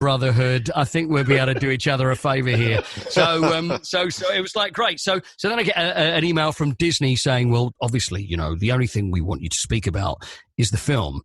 brotherhood. I think we'll be able to do each other a favour here. So it was like great. So then I get an email from Disney saying, well, obviously, the only thing we want you to speak about is the film.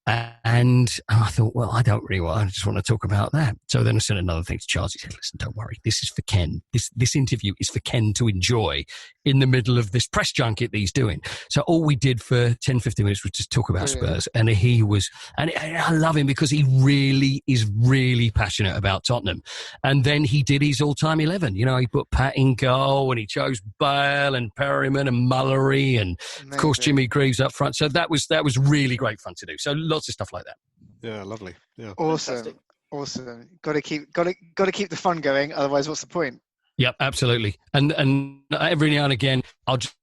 And I thought, well, I don't really want. I just want to talk about that. So then I sent another thing to Charles. He said, "Listen, don't worry. This is for Ken. This interview is for Ken to enjoy in the middle of this press junket that he's doing." So all we did for 10, 15 minutes was just talk about Spurs. And I love him because he really is really passionate about Tottenham. And then he did his all-time 11. He put Pat in goal and he chose Bale and Perryman and Mullery and of course Jimmy Greaves up front. So that was really great fun to do. So lots of stuff like that. Yeah, lovely. Yeah, awesome. Got to keep the fun going. Otherwise, what's the point? Yep, absolutely. And every now and again, I'll just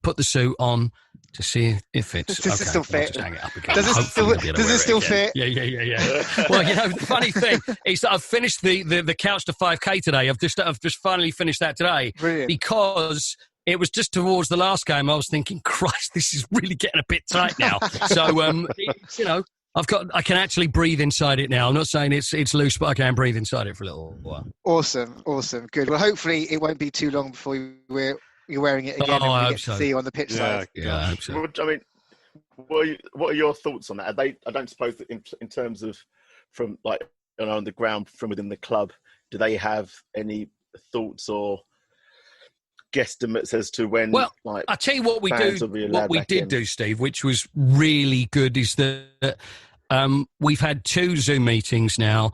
put the suit on to see if it's does it still fit? Just hang it up again. Does it still fit? Yeah. Well, the funny thing is that I've finished the Couch to 5K today. I've just finally finished that today. Brilliant. Because it was just towards the last game. I was thinking, Christ, this is really getting a bit tight now. So, I can actually breathe inside it now. I'm not saying it's loose, but I can breathe inside it for a little while. Awesome. Good. Well, hopefully it won't be too long before you're wearing it again and we get to see you on the pitch side. Yeah, I hope so. I mean, what are your thoughts on that? I don't suppose that in terms of from like on the ground from within the club, do they have any thoughts or guesstimates as to when? Well, I tell you what we did do, Steve, which was really good, is that we've had 2 Zoom meetings now,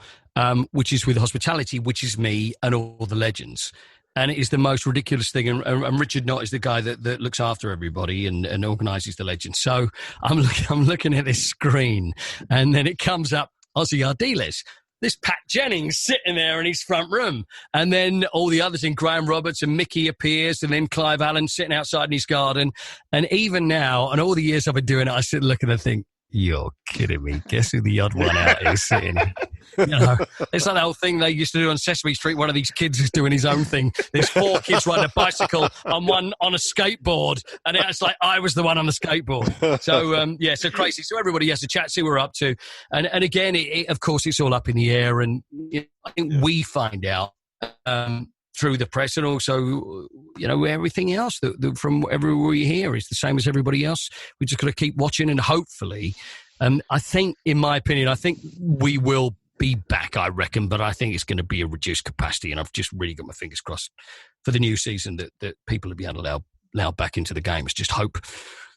which is with hospitality, which is me and all the legends. And it is the most ridiculous thing. And Richard Knott is the guy that looks after everybody and organises the legends. So I'm looking at this screen, and then it comes up Ozzy Ardiles. This Pat Jennings sitting there in his front room. And then all the others in Graham Roberts and Mickey appears, and then Clive Allen sitting outside in his garden. And even now, and all the years I've been doing it, I sit and look and I think, you're kidding me. Guess who the odd one out is sitting? It's like the whole thing they used to do on Sesame Street. One of these kids is doing his own thing. There's 4 kids riding a bicycle and one on a skateboard. And it's like I was the one on the skateboard. So, so crazy. So everybody has to chat, see what we're up to. And again, of course, it's all up in the air. And I think we find out through the press, and also, everything else that from everywhere we hear is the same as everybody else. We just got to keep watching, and hopefully, I think, in my opinion, we will be back, I reckon, but I think it's going to be a reduced capacity, and I've just really got my fingers crossed for the new season that people will be allowed back into the game. It's just hope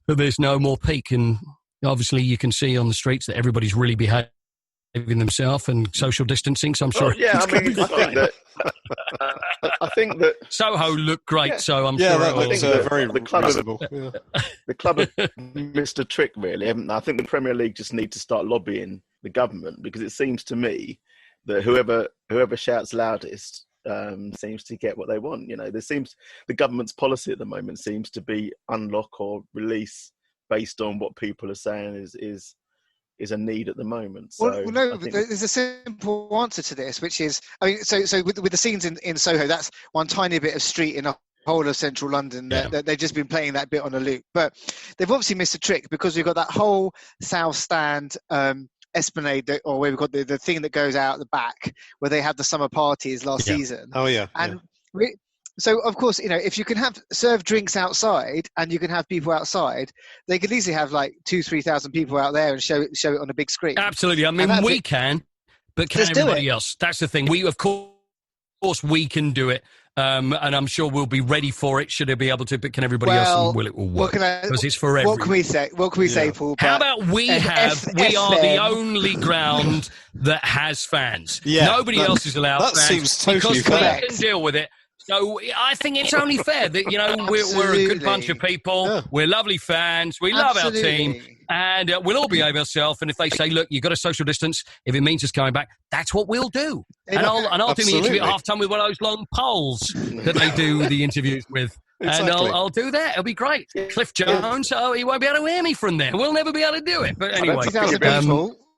that there's no more peak, and obviously you can see on the streets that everybody's really behaving themselves and social distancing, so I'm sure. I think that Soho looked great, so I'm sure. I think very the club visible. The club have missed a trick, really. I think the Premier League just need to start lobbying the government, because it seems to me that whoever shouts loudest seems to get what they want. The government's policy at the moment seems to be unlock or release based on what people are saying is a need at the moment. So there's a simple answer to this, which is, so with the scenes in Soho, that's one tiny bit of street in a whole of central London that they've just been playing that bit on a loop. But they've obviously missed a trick, because we've got that whole South Stand Esplanade, or where we've got the thing that goes out the back, where they had the summer parties last season. Oh yeah. And so, of course, if you can serve drinks outside and you can have people outside, they could easily have like 2,000-3,000 people out there and show it on a big screen. Absolutely. I mean, we can, but can everybody else? That's the thing. We, of course, we can do it. And I'm sure we'll be ready for it, should it be able to, but can everybody else, and will it all work? Because it's for everyone. What can we say, Paul? How about we are the only ground that has fans. Yeah, Nobody else is allowed that fans. Seems totally because correct. We can deal with it. So I think it's only fair that, we're a good bunch of people. Yeah. We're lovely fans. We love our team. And we'll all behave ourselves. And if they say, look, you've got to social distance, if it means us coming back, that's what we'll do. And I'll do the interview at half-time with one of those long poles that they do the interviews with. Exactly. And I'll do that. It'll be great. Cliff Jones, he won't be able to hear me from there. We'll never be able to do it. But anyway.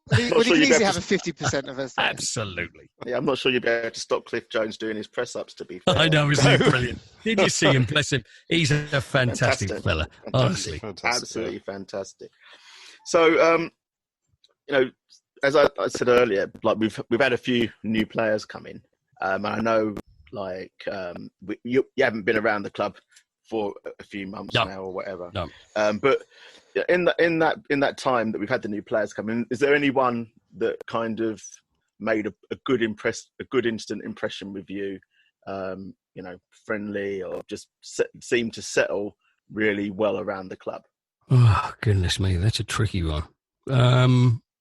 We can easily have a 50% of us there. Absolutely. Yeah, I'm not sure you'll be able to stop Cliff Jones doing his press-ups, to be fair. I know, isn't he brilliant? Did you see him? Bless him. He's a fantastic fella, honestly. Absolutely fantastic. So, as I said earlier, like we've had a few new players come in, and I know like you haven't been around the club for a few months now or whatever. No. But in that time that we've had the new players come in, is there anyone that kind of made a good instant impression with you? Friendly, or just seemed to settle really well around the club? Oh, goodness me, that's a tricky one.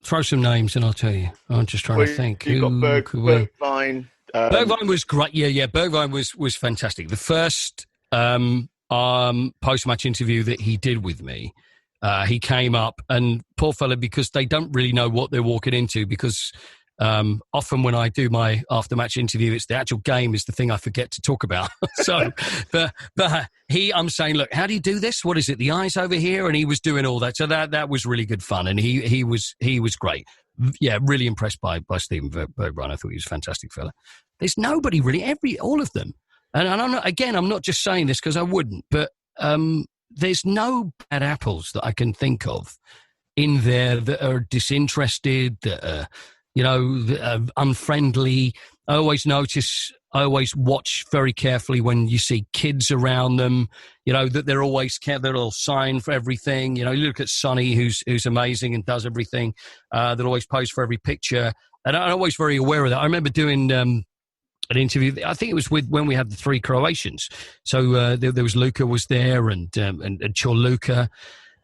Throw some names and I'll tell you. I'm just trying to think. You've got Bergwijn. Bergwijn was great. Yeah. Bergwijn was fantastic. The first post-match interview that he did with me, he came up, and poor fella, because they don't really know what they're walking into, because often when I do my after-match interview, it's the actual game is the thing I forget to talk about. So, but I'm saying, look, how do you do this? What is it? The eyes over here? And he was doing all that. So that was really good fun. And he was great. Yeah, really impressed by Stephen Bergwijn. I thought he was a fantastic fella. There's nobody really, all of them. And I'm not just saying this because I wouldn't, but there's no bad apples that I can think of in there that are disinterested, that are, unfriendly. I always watch very carefully when you see kids around them, that they're always they'll sign for everything. You look at Sonny, who's amazing and does everything. They'll always pose for every picture. And I'm always very aware of that. I remember doing an interview, I think it was when we had the 3 Croatians. So there was Luka was there, and Chorluka,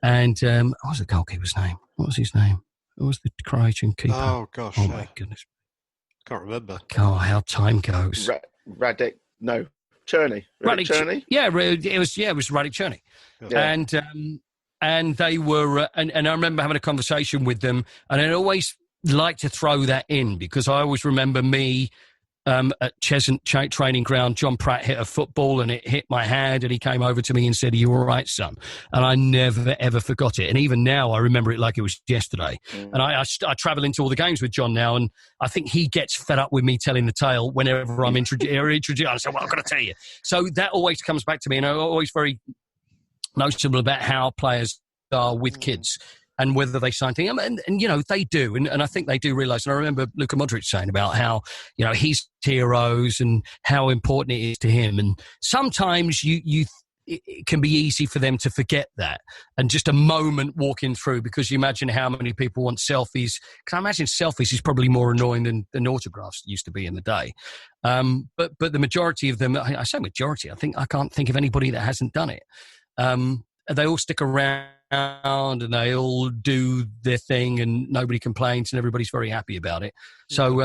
and what was the goalkeeper's name? What was his name? What was the Croatian keeper? Oh, gosh. Oh, my goodness. Can't remember. Oh, how time goes. Radek Černý. Radek Černý? Yeah, it was Radek Černý. Yeah. And they were, and I remember having a conversation with them, and I'd always like to throw that in, because I always remember me at Cheshunt training ground, John Pratt hit a football and it hit my hand, and he came over to me and said, "Are you all right, son?" And I never, ever forgot it. And even now I remember it like it was yesterday. And I travel into all the games with John now, and I think he gets fed up with me telling the tale whenever I'm introduced. I say, "Well, I've got to tell you." So that always comes back to me, and I'm always very noticeable about how players are with kids. And whether they sign things, and they do, and I think they do realise. And I remember Luka Modric saying about how he's heroes and how important it is to him. And sometimes it can be easy for them to forget that, and just a moment walking through, because you imagine how many people want selfies. Because I imagine selfies is probably more annoying than autographs used to be in the day. But the majority of them, I say majority, I can't think of anybody that hasn't done it. They all stick around and they all do their thing, and nobody complains, and everybody's very happy about it. So,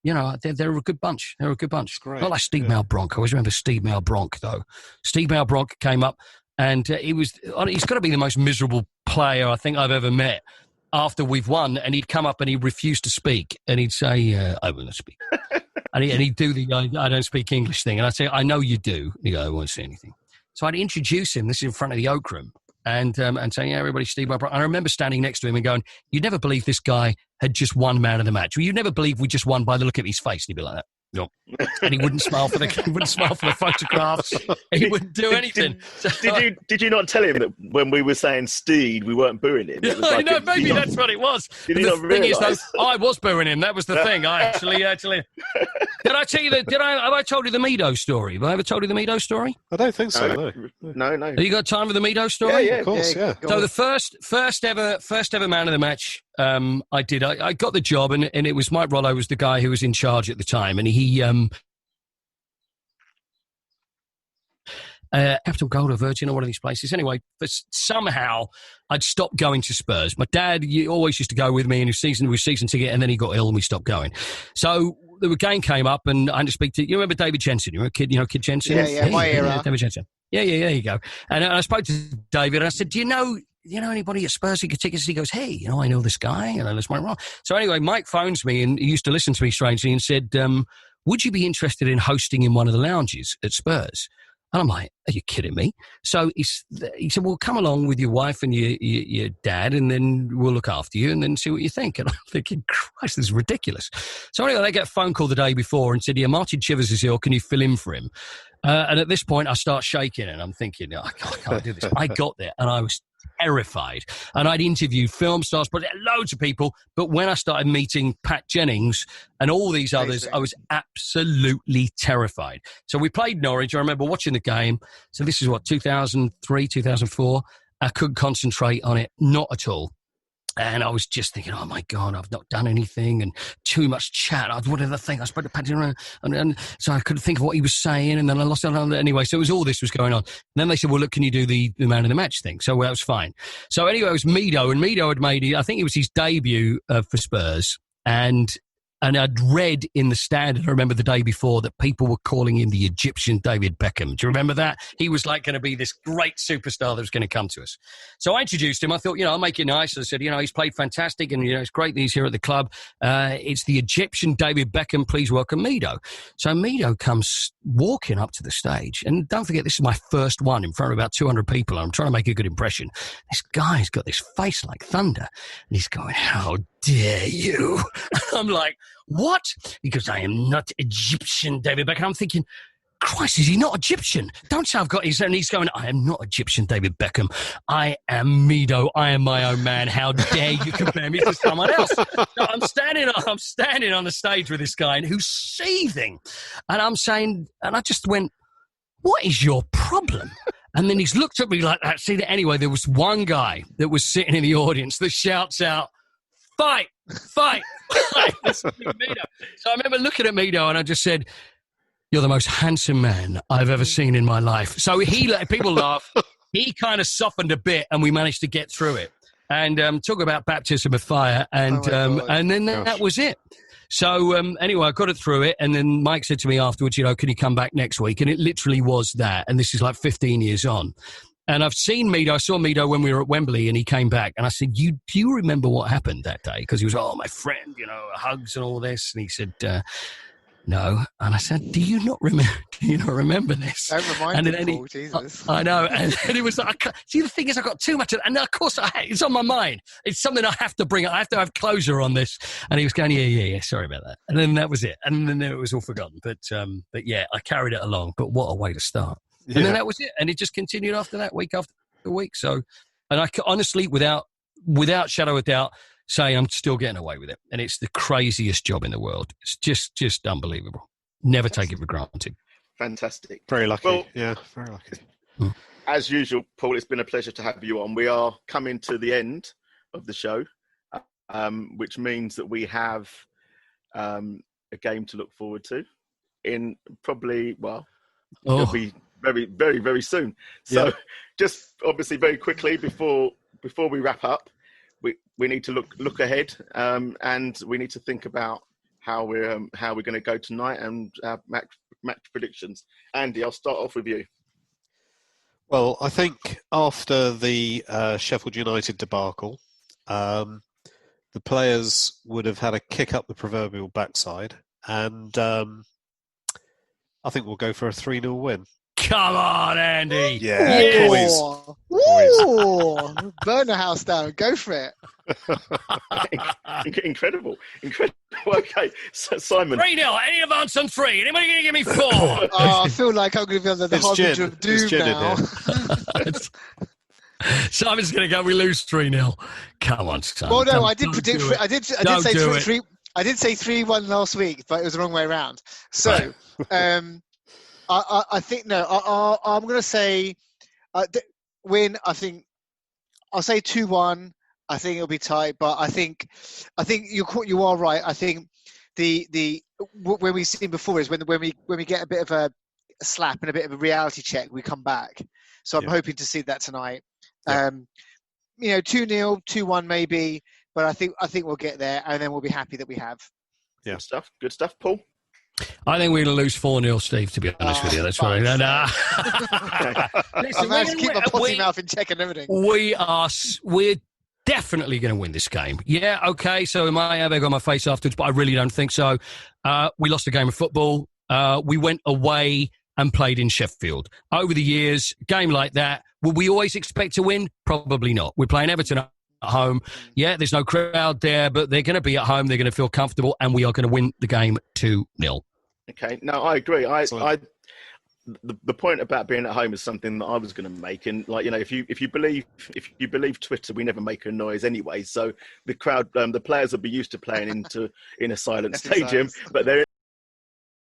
they're a good bunch. They're a good bunch. Not like Steve Malbronk. I always remember Steve Malbronk, though. Steve Malbronk came up, and he's got to be the most miserable player I think I've ever met after we've won. And he'd come up and he'd refuse to speak, and he'd say, "I will not speak." and he'd do the "I don't speak English" thing. And I'd say, "I know you do." And he'd go, "I won't say anything." So I'd introduce him. This is in front of the Oak Room. And saying, "Yeah, everybody, Steve Malbronk." I remember standing next to him and going, "You'd never believe this guy had just won man of the match. Well, you'd never believe we just won by the look of his face." And he'd be like that. No. And he wouldn't smile for the photographs. He wouldn't do anything. Did you not tell him that when we were saying Steed, we weren't booing him? It was maybe that's what it was. Did he not realise? I was booing him. That was the thing. I actually. Did I tell you that? Have I told you the Meadow story? Have I ever told you the Meadow story? I don't think so. No. Have you got time for the Meadow story? Yeah, of course. Yeah. So the first ever man of the match. I did. I got the job, and it was Mike Rollo was the guy who was in charge at the time, and he Capital Gold or Virgin or one of these places. Anyway, but somehow I'd stopped going to Spurs. My dad always used to go with me, and he was season ticket, and then he got ill, and we stopped going. So the game came up, and I had to speak to. You remember David Jensen? You remember Kid Jensen? Yeah, my era. David Jensen. Yeah, there you go. And I spoke to David, and I said, "Do you know anybody at Spurs who could take us?" He goes, "Hey, I know this guy, and I know this Mike Ross." So anyway, Mike phones me, and he used to listen to me strangely, and said, "Would you be interested in hosting in one of the lounges at Spurs?" And I'm like, "Are you kidding me?" So he said, "Well, come along with your wife and your dad, and then we'll look after you, and then see what you think." And I'm thinking, Christ, this is ridiculous. So anyway, they get a phone call the day before and said, "Yeah, Martin Chivers is ill. Can you fill in for him?" And at this point, I start shaking, and I'm thinking, I can't do this. I got there, and I was terrified. And I'd interviewed film stars, but loads of people. But when I started meeting Pat Jennings and all these others, I was absolutely terrified. So we played Norwich. I remember watching the game. So this is 2003, 2004. I couldn't concentrate on it, not at all. And I was just thinking, oh, my God, I've not done anything and too much chat. What did I think? I spoke to Pat Jennings and so I couldn't think of what he was saying, and then I lost it. Anyway, so it was all this was going on. And then they said, well, look, can you do the man of the match thing? So that was fine. So anyway, it was Mido, and Mido had made, I think it was his debut for Spurs, and I'd read in the Standard, I remember the day before, that people were calling him the Egyptian David Beckham. Do you remember that? He was like going to be this great superstar that was going to come to us. So I introduced him. I thought, I'll make it nice. I said, he's played fantastic and, it's great that he's here at the club. It's the Egyptian David Beckham. Please welcome Mido. So Mido comes walking up to the stage. And don't forget, this is my first one in front of about 200 people. I'm trying to make a good impression. This guy's got this face like thunder. And he's going, how dare you? I'm like, what? He goes, I am not Egyptian, David Beckham. I'm thinking, Christ, is he not Egyptian? Don't say I've got his. And he's going, I am not Egyptian, David Beckham. I am Mido. I am my own man. How dare you compare me to someone else? So I'm standing on the stage with this guy who's seething. And I'm saying, and I just went, what is your problem? And then he's looked at me like that. See that anyway, there was one guy that was sitting in the audience that shouts out, fight. So I remember looking at Mido and I just said, you're the most handsome man I've ever seen in my life. So he let people laugh. He kind of softened a bit and we managed to get through it. And talk about baptism of fire. And then that was it. So anyway, I got it through it. And then Mike said to me afterwards, can you come back next week? And it literally was that. And this is like 15 years on. And I've seen Mido. I saw Mido when we were at Wembley and he came back. And I said, do you remember what happened that day? Because he was, my friend, hugs and all this. And he said, no. And I said, do you not remember this? Don't remind me, Paul, Jesus. I know. And it was like, see, the thing is, I got too much. And of course, it's on my mind. It's something I have to bring. I have to have closure on this. And he was going, yeah. Sorry about that. And then that was it. And then it was all forgotten. But yeah, I carried it along. But what a way to start. Yeah. And then that was it. And it just continued after that, week after week. So, and I honestly, without shadow of doubt, say I'm still getting away with it. And it's the craziest job in the world. It's just unbelievable. Never take it for granted. Fantastic. Very lucky. Well, yeah, very lucky. As usual, Paul, it's been a pleasure to have you on. We are coming to the end of the show, which means that we have a game to look forward to in probably, it'll be very, very, very soon. So just obviously very quickly before we wrap up, we need to look ahead and we need to think about how we're going to go tonight and match predictions. Andy, I'll start off with you. Well, I think after the Sheffield United debacle, the players would have had a kick up the proverbial backside, and I think we'll go for a 3-0 win. Come on, Andy. Yeah, yes. Boys. Burn the house down. Go for it. Incredible. Okay, so Simon. 3-0. Any advance on 3? Anybody going to give me 4? I feel like I'm going to be under the harbinger of doom now. Simon's going to go, we lose 3-0. Come on, Simon. Well, no, I did predict. I did say 3-3. I did say 3-1 last week, but it was the wrong way around. So, I think I'm going to say win. I think I'll say 2-1. I think it'll be tight, but I think you are right. I think the when we've seen before is when we get a bit of a slap and a bit of a reality check, we come back. So I'm hoping to see that tonight. 2-0, 2-1 maybe, but I think we'll get there, and then we'll be happy that we have. Yeah, good stuff, Paul. I think we're going to lose 4-0, Steve, to be honest with you. That's right. Listen, I managed to keep my potty mouth in check and everything. We're definitely going to win this game. Yeah, okay, so it might have egg on my face afterwards, but I really don't think so. We lost a game of football. We went away and played in Sheffield. Over the years, a game like that, will we always expect to win? Probably not. We're playing Everton at home. Yeah, there's no crowd there, but they're going to be at home. They're going to feel comfortable, and we are going to win the game 2-0. Okay, no, I agree. I the point about being at home is something that I was going to make, and like, you know, if you believe Twitter, we never make a noise anyway. So the crowd, the players will be used to playing in a silent stadium, but they're